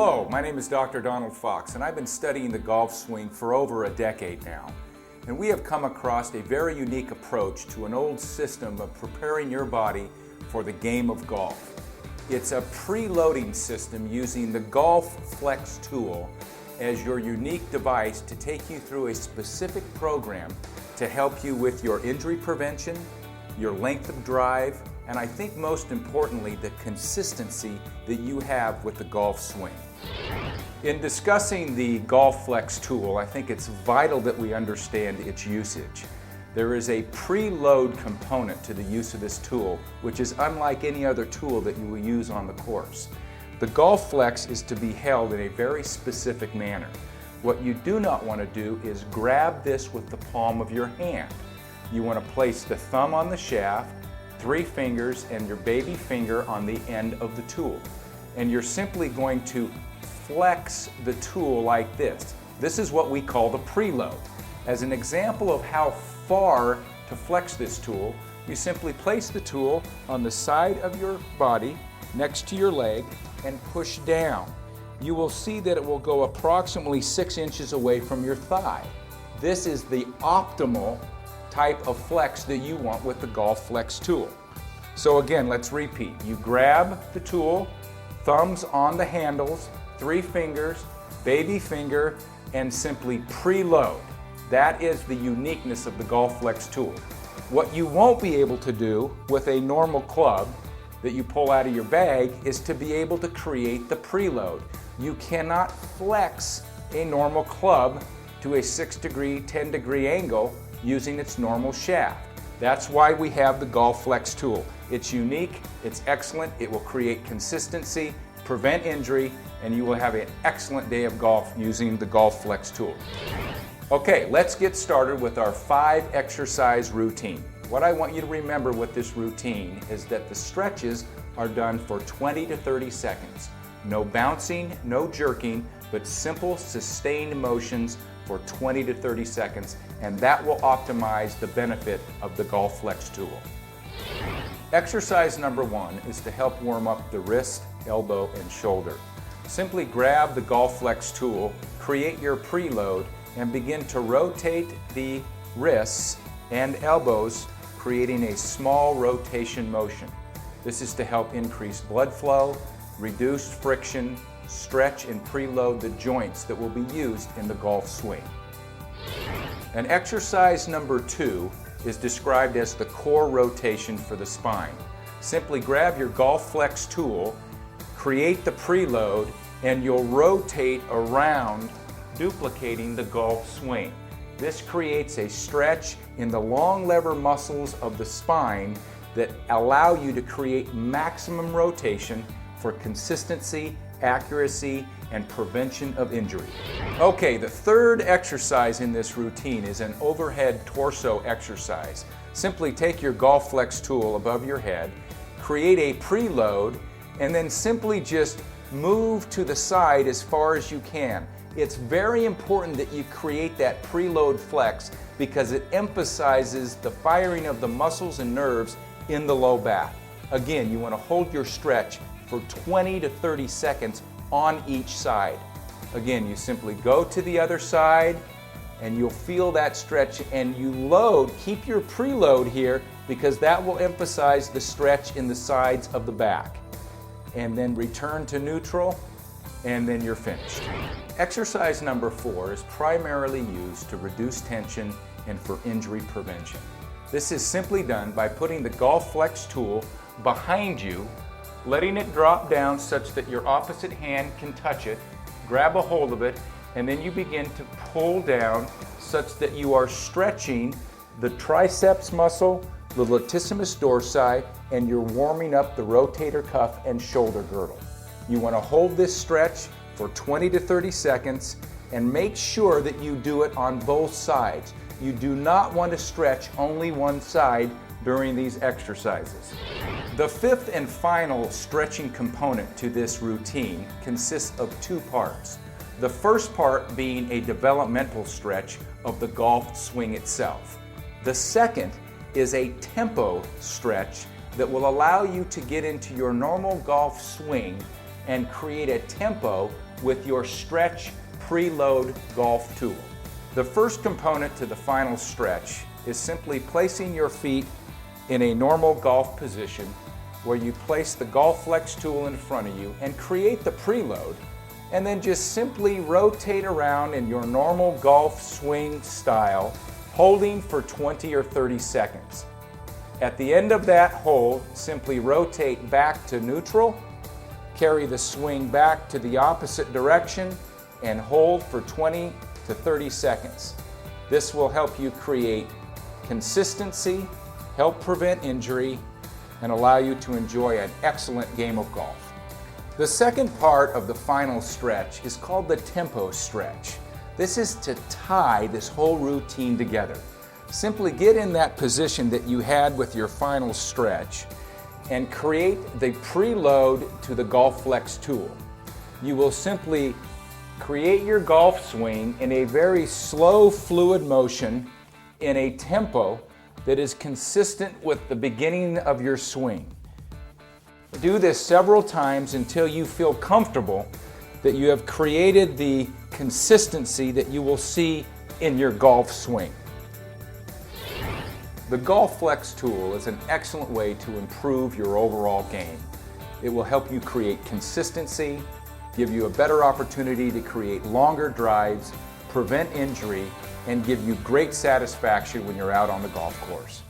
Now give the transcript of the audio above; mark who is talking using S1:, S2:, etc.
S1: Hello, my name is Dr. Donald Fox, and I've been studying the golf swing for over a decade now. And we have come across a very unique approach to an old system of preparing your body for the game of golf. It's a preloading system using the Golflexx tool as your unique device to take you through a specific program to help you with your injury prevention, your length of drive, and I think most importantly, the consistency that you have with the golf swing. In discussing the Golflexx tool, I think it's vital that we understand its usage. There is a preload component to the use of this tool, which is unlike any other tool that you will use on the course. The Golflexx is to be held in a very specific manner. What you do not want to do is grab this with the palm of your hand. You want to place the thumb on the shaft, 3 fingers, and your baby finger on the end of the tool. And you're simply going to flex the tool like this. This is what we call the preload. As an example of how far to flex this tool, you simply place the tool on the side of your body next to your leg and push down. You will see that it will go approximately 6 inches away from your thigh. This is the optimal type of flex that you want with the Golflexx tool. So again, let's repeat. You grab the tool, thumbs on the handles, 3 fingers, baby finger, and simply preload. That is the uniqueness of the Golflexx tool. What you won't be able to do with a normal club that you pull out of your bag is to be able to create the preload. You cannot flex a normal club to a 6-degree, 10-degree angle using its normal shaft. That's why we have the Golflexx tool. It's unique, it's excellent, it will create consistency, prevent injury, and you will have an excellent day of golf using the Golflexx tool. Okay, let's get started with our 5 exercise routine. What I want you to remember with this routine is that the stretches are done for 20 to 30 seconds. No bouncing, no jerking, but simple sustained motions for 20 to 30 seconds, and that will optimize the benefit of the Golflexx tool. Exercise number 1 is to help warm up the wrist, elbow, and shoulder. Simply grab the Golflexx tool, create your preload, and begin to rotate the wrists and elbows, creating a small rotation motion. This is to help increase blood flow, reduce friction, stretch and preload the joints that will be used in the golf swing. And exercise number 2 is described as the core rotation for the spine. Simply grab your Golflexx tool, create the preload, and you'll rotate around, duplicating the golf swing. This creates a stretch in the long lever muscles of the spine that allow you to create maximum rotation for consistency, accuracy, and prevention of injury. Okay, the third exercise in this routine is an overhead torso exercise. Simply take your Golflexx tool above your head, create a preload, and then simply just move to the side as far as you can. It's very important that you create that preload flex because it emphasizes the firing of the muscles and nerves in the low back. Again, you want to hold your stretch for 20 to 30 seconds on each side. Again, you simply go to the other side and you'll feel that stretch, and you load, keep your preload here because that will emphasize the stretch in the sides of the back. And then return to neutral, and then you're finished. Exercise number 4 is primarily used to reduce tension and for injury prevention. This is simply done by putting the Golflexx tool behind you, letting it drop down such that your opposite hand can touch it, grab a hold of it, and then you begin to pull down such that you are stretching the triceps muscle, the latissimus dorsi, and you're warming up the rotator cuff and shoulder girdle. You want to hold this stretch for 20 to 30 seconds and make sure that you do it on both sides. You do not want to stretch only one side during these exercises. The 5th and final stretching component to this routine consists of 2 parts. The first part being a developmental stretch of the golf swing itself. The second is a tempo stretch that will allow you to get into your normal golf swing and create a tempo with your stretch preload golf tool. The first component to the final stretch is simply placing your feet in a normal golf position where you place the Golflexx tool in front of you and create the preload, and then just simply rotate around in your normal golf swing style, holding for 20 or 30 seconds. At the end of that hold, simply rotate back to neutral, carry the swing back to the opposite direction, and hold for 20 to 30 seconds. This will help you create consistency, help prevent injury, and allow you to enjoy an excellent game of golf. The second part of the final stretch is called the tempo stretch. This is to tie this whole routine together. Simply get in that position that you had with your final stretch and create the preload to the Golflexx tool. You will simply create your golf swing in a very slow, fluid motion in a tempo that is consistent with the beginning of your swing. Do this several times until you feel comfortable that you have created the consistency that you will see in your golf swing. The Golflexx tool is an excellent way to improve your overall game. It will help you create consistency, give you a better opportunity to create longer drives, prevent injury, and give you great satisfaction when you're out on the golf course.